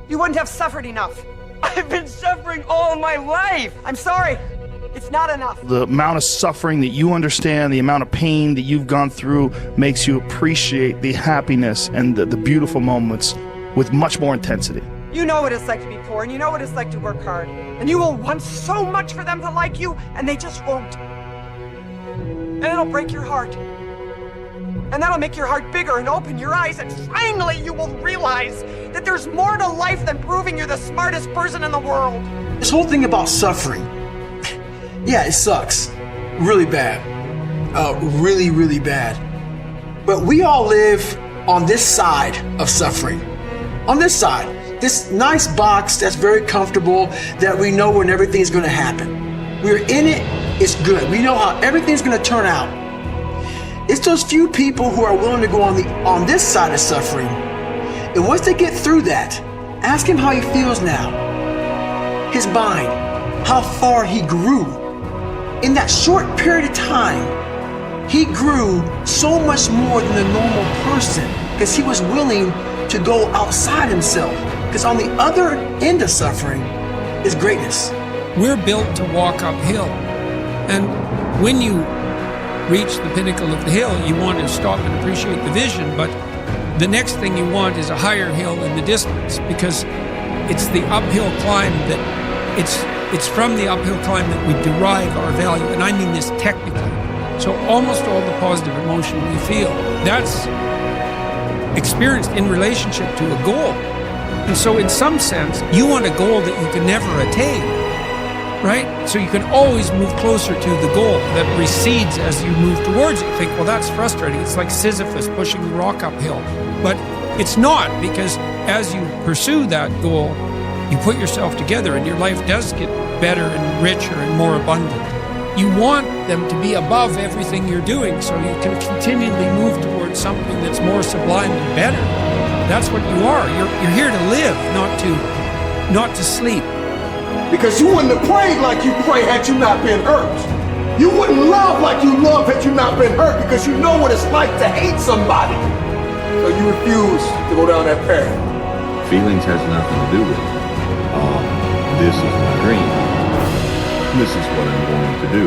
you wouldn't have suffered enough. I've been suffering all my life. I'm sorry. It's not enough. The amount of suffering that you understand, the amount of pain that you've gone through makes you appreciate the happiness and the beautiful moments with much more intensity. You know what it's like to be poor, and you know what it's like to work hard. And you will want so much for them to like you, and they just won't. And it'll break your heart. And that'll make your heart bigger and open your eyes, and finally you will realize that there's more to life than proving you're the smartest person in the world. This whole thing about suffering, yeah, it sucks. Really bad. Really, really bad. But we all live on this side of suffering. On this side. This nice box that's very comfortable, that we know when everything's gonna happen. We're in it, it's good. We know how everything's gonna turn out. It's those few people who are willing to go on this side of suffering. And once they get through that, ask him how he feels now. His mind, how far he grew. In that short period of time, he grew so much more than a normal person because he was willing to go outside himself. Because on the other end of suffering is greatness. We're built to walk uphill. And when you reach the pinnacle of the hill, you want to stop and appreciate the vision. But the next thing you want is a higher hill in the distance, because it's the uphill climb that it's from the uphill climb that we derive our value. And I mean this technically. So almost all the positive emotion we feel, that's experienced in relationship to a goal. And so in some sense, you want a goal that you can never attain, right? So you can always move closer to the goal that recedes as you move towards it. You think, well, that's frustrating. It's like Sisyphus pushing the rock uphill. But it's not, because as you pursue that goal, you put yourself together and your life does get better and richer and more abundant. You want them to be above everything you're doing so you can continually move towards something that's more sublime and better. That's what you are. You're here to live, not to sleep. Because you wouldn't have prayed like you pray had you not been hurt. You wouldn't love like you love had you not been hurt, because you know what it's like to hate somebody. So you refuse to go down that path. Feelings has nothing to do with it. This is my dream. This is what I'm going to do.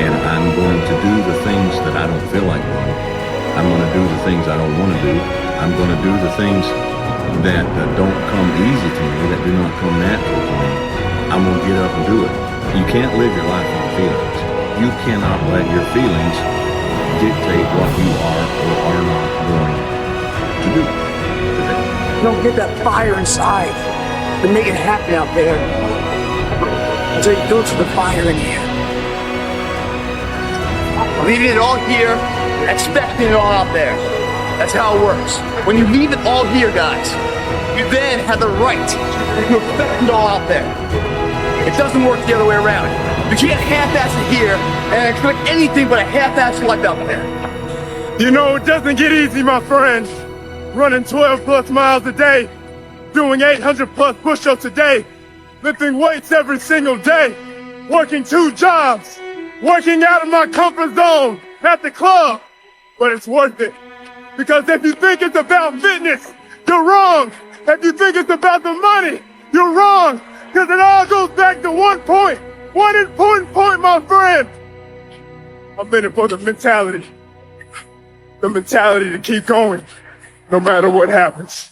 And I'm going to do the things that I don't feel like doing. I'm going to do the things I don't want to do. I'm going to do the things that don't come easy to me, that do not come natural to me. I'm going to get up and do it. You can't live your life on feelings. You cannot let your feelings dictate what you are or are not going to do today. You don't get that fire inside to make it happen out there until you go to the fire in here. Leaving it all here, expecting it all out there. That's how it works. When you leave it all here, guys, you then have the right to expect it all out there. It doesn't work the other way around. You can't half-ass it here and expect anything but a half-ass life out there. You know, it doesn't get easy, my friend. Running 12 plus miles a day, doing 800 plus push-ups a day, lifting weights every single day, working 2 jobs, working out of my comfort zone at the club. But it's worth it. Because if you think it's about fitness, you're wrong. If you think it's about the money, you're wrong. Because it all goes back to one point. One important point, my friend. I'm in it for the mentality. The mentality to keep going, no matter what happens.